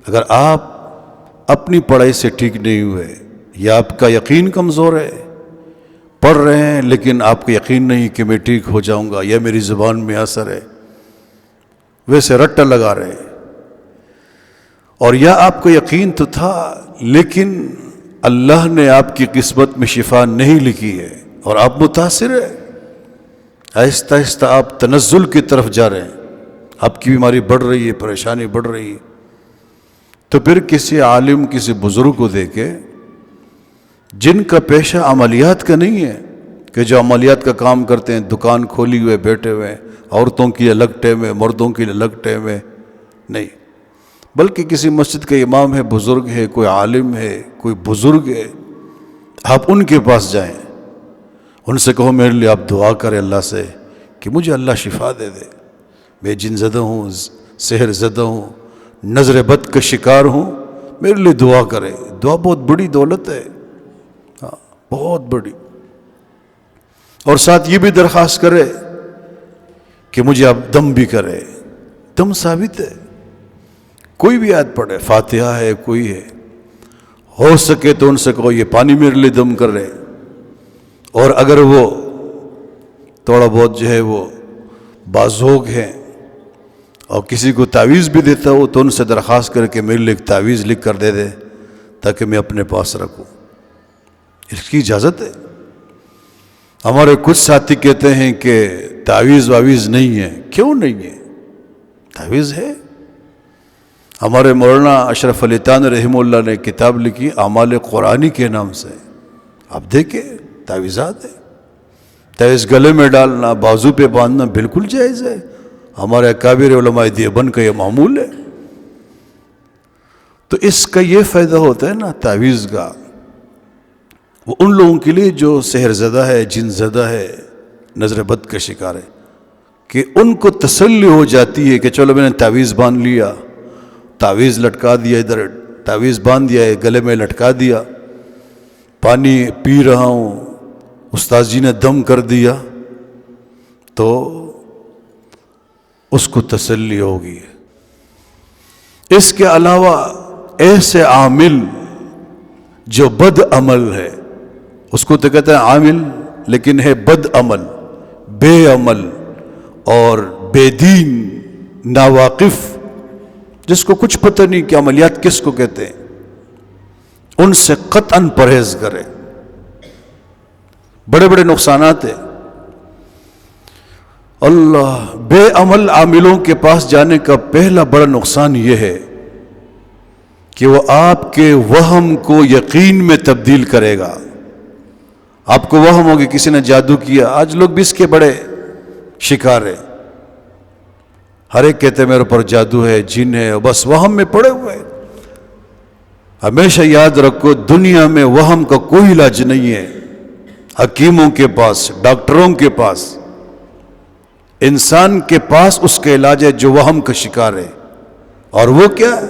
اگر آپ اپنی پڑھائی سے ٹھیک نہیں ہوئے یا آپ کا یقین کمزور ہے، پڑھ رہے ہیں لیکن آپ کو یقین نہیں کہ میں ٹھیک ہو جاؤں گا یا میری زبان میں اثر ہے، ویسے رٹا لگا رہے ہیں، اور یا آپ کو یقین تو تھا لیکن اللہ نے آپ کی قسمت میں شفا نہیں لکھی ہے اور آپ متاثر ہیں، آہستہ آہستہ آپ تنزل کی طرف جا رہے ہیں، آپ کی بیماری بڑھ رہی ہے، پریشانی بڑھ رہی ہے، تو پھر کسی عالم، کسی بزرگ کو دیکھے جن کا پیشہ عملیات کا نہیں ہے، کہ جو عملیات کا کام کرتے ہیں، دکان کھولی ہوئے بیٹھے ہوئے، عورتوں کی الگ ٹیم ہے، مردوں کی الگ ٹیم ہے، نہیں، بلکہ کسی مسجد کا امام ہے، بزرگ ہے، کوئی عالم ہے، کوئی بزرگ ہے، آپ ان کے پاس جائیں، ان سے کہو میرے لیے آپ دعا کریں اللہ سے کہ مجھے اللہ شفا دے دے، میں جن زدہ ہوں، سحر زدہ ہوں، نظر بد کا شکار ہوں، میرے لیے دعا کرے۔ دعا بہت بڑی دولت ہے، ہاں بہت بڑی، اور ساتھ یہ بھی درخواست کرے کہ مجھے آپ دم بھی کرے، دم ثابت ہے، کوئی بھی آیت پڑھے، فاتحہ ہے، کوئی ہے، ہو سکے تو ان سے کہو یہ پانی میرے لیے دم کر رہے، اور اگر وہ تھوڑا بہت جو ہے وہ بازوگ ہیں اور کسی کو تعویذ بھی دیتا ہو تو ان سے درخواست کر کے میرے لیے ایک تعویذ لکھ کر دے دے تاکہ میں اپنے پاس رکھوں، اس کی اجازت ہے۔ ہمارے کچھ ساتھی کہتے ہیں کہ تعویذ واویز نہیں ہے، کیوں نہیں ہے؟ تعویذ ہے۔ ہمارے مولانا اشرف علی تھانوی رحمہ اللہ نے کتاب لکھی اعمال قرآنی کے نام سے، آپ دیکھیں تعویذات ہے، تعویذ گلے میں ڈالنا، بازو پہ باندھنا بالکل جائز ہے، ہمارے اکابر علماء دیوبند کا یہ معمول ہے۔ تو اس کا یہ فائدہ ہوتا ہے نا تعویذ کا، وہ ان لوگوں کے لیے جو سحر زدہ ہے، جن زدہ ہے، نظر بد کا شکار ہے، کہ ان کو تسلی ہو جاتی ہے کہ چلو میں نے تعویذ باندھ لیا، تعویذ لٹکا دیا، ادھر تعویذ باندھ دیا ہے، گلے میں لٹکا دیا، پانی پی رہا ہوں، استاد جی نے دم کر دیا، تو اس کو تسلی ہوگی۔ اس کے علاوہ ایسے عامل جو بد عمل ہے، اس کو تو کہتے ہیں عامل لیکن ہے بد عمل، بے عمل اور بے دین، ناواقف، جس کو کچھ پتہ نہیں کہ عملیات کس کو کہتے ہیں، ان سے قطعاً پرہیز کرے، بڑے بڑے نقصانات ہیں۔ اللہ، بے عمل عاملوں کے پاس جانے کا پہلا بڑا نقصان یہ ہے کہ وہ آپ کے وہم کو یقین میں تبدیل کرے گا۔ آپ کو وہم ہوگی کسی نے جادو کیا، آج لوگ بھی اس کے بڑے شکار ہیں، ہر ایک کہتے ہیں میرے اوپر جادو ہے، جن ہے، بس وہم میں پڑے ہوئے۔ ہمیشہ یاد رکھو دنیا میں وہم کا کوئی علاج نہیں ہے، حکیموں کے پاس، ڈاکٹروں کے پاس، انسان کے پاس اس کا علاج ہے جو وہم کا شکار ہے، اور وہ کیا ہے؟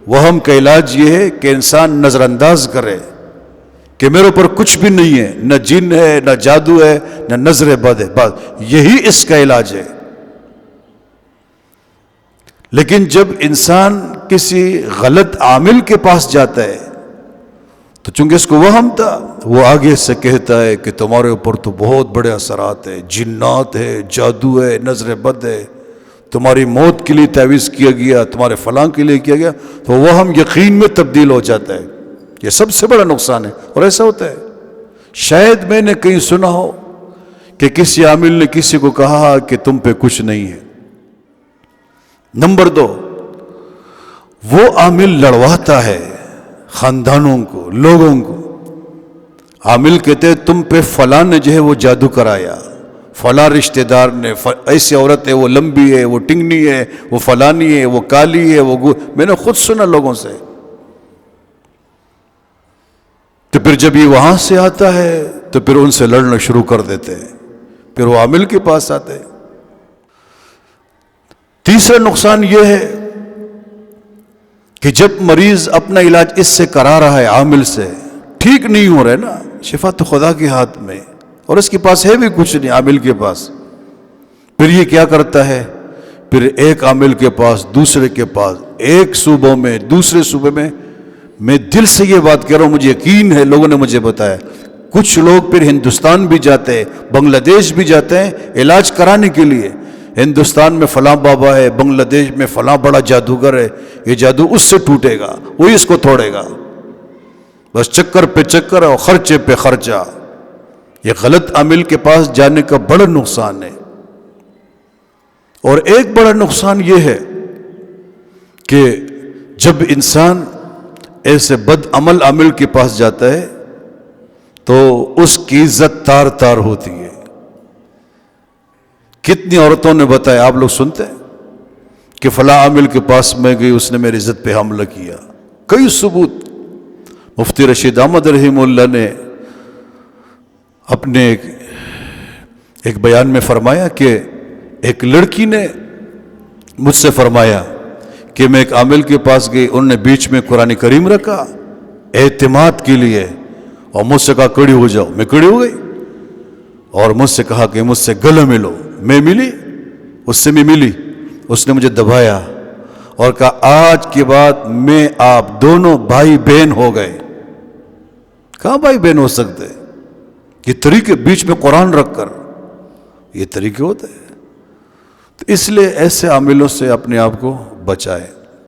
وہم کا علاج یہ ہے کہ انسان نظر انداز کرے کہ میرے اوپر کچھ بھی نہیں ہے، نہ جن ہے، نہ جادو ہے، نہ نظر بد ہے، بس یہی اس کا علاج ہے۔ لیکن جب انسان کسی غلط عامل کے پاس جاتا ہے تو چونکہ اس کو وہم تھا، وہ آگے سے کہتا ہے کہ تمہارے اوپر تو بہت بڑے اثرات ہیں، جنات ہے، جادو ہے، نظر بد ہے، تمہاری موت کے لیے تعویذ کیا گیا، تمہارے فلاں کے لیے کیا گیا، تو وہ ہم یقین میں تبدیل ہو جاتا ہے۔ یہ سب سے بڑا نقصان ہے، اور ایسا ہوتا ہے۔ شاید میں نے کہیں سنا ہو کہ کسی عامل نے کسی کو کہا کہ تم پہ کچھ نہیں ہے۔ نمبر 2، وہ عامل لڑواتا ہے خاندانوں کو، لوگوں کو۔ عامل کہتے ہیں تم پہ فلاں نے جو ہے وہ جادو کرایا، فلاں رشتہ دار نے، ایسی عورت ہے وہ لمبی ہے، وہ ٹنگنی ہے، وہ فلانی ہے، وہ کالی ہے، میں نے خود سنا لوگوں سے۔ تو پھر جب یہ وہاں سے آتا ہے تو پھر ان سے لڑنا شروع کر دیتے ہیں، پھر وہ عامل کے پاس آتے ہیں۔ تیسرا نقصان یہ ہے کہ جب مریض اپنا علاج اس سے کرا رہا ہے، عامل سے، ٹھیک نہیں ہو رہا ہے نا، شفا تو خدا کے ہاتھ میں، اور اس کے پاس ہے بھی کچھ نہیں، عامل کے پاس، پھر یہ کیا کرتا ہے؟ پھر ایک عامل کے پاس دوسرے کے پاس، ایک صوبوں میں دوسرے صوبے میں دل سے یہ بات کہہ رہا ہوں، مجھے یقین ہے، لوگوں نے مجھے بتایا، کچھ لوگ پھر ہندوستان بھی جاتے ہیں، بنگلہ دیش بھی جاتے ہیں علاج کرانے کے لیے، ہندوستان میں فلاں بابا ہے، بنگلہ دیش میں فلاں بڑا جادوگر ہے، یہ جادو اس سے ٹوٹے گا، وہی اس کو توڑے گا، بس چکر پہ چکر اور خرچے پہ خرچہ۔ یہ غلط عامل کے پاس جانے کا بڑا نقصان ہے۔ اور ایک بڑا نقصان یہ ہے کہ جب انسان ایسے بد عمل عامل کے پاس جاتا ہے تو اس کی عزت تار تار ہوتی ہے۔ کتنی عورتوں نے بتایا، آپ لوگ سنتے ہیں کہ فلاں عامل کے پاس میں گئی، اس نے میری عزت پہ حملہ کیا، کئی ثبوت۔ مفتی رشید احمد رحمہ اللہ نے اپنے ایک بیان میں فرمایا کہ ایک لڑکی نے مجھ سے فرمایا کہ میں ایک عامل کے پاس گئی، انہوں نے بیچ میں قرآن کریم رکھا اعتماد کے لیے، اور مجھ سے کہا کھڑی ہو جاؤ، میں کھڑی ہو گئی، اور مجھ سے کہا کہ مجھ سے گلے ملو، میں ملی، اس سے میں ملی، اس نے مجھے دبایا اور کہا آج کے بعد میں آپ دونوں بھائی بہن ہو گئے۔ کہاں بھائی بہن ہو سکتے؟ یہ طریقے، بیچ میں قرآن رکھ کر، یہ طریقے ہوتے ہیں۔ تو اس لیے ایسے عاملوں سے اپنے آپ کو بچائیں۔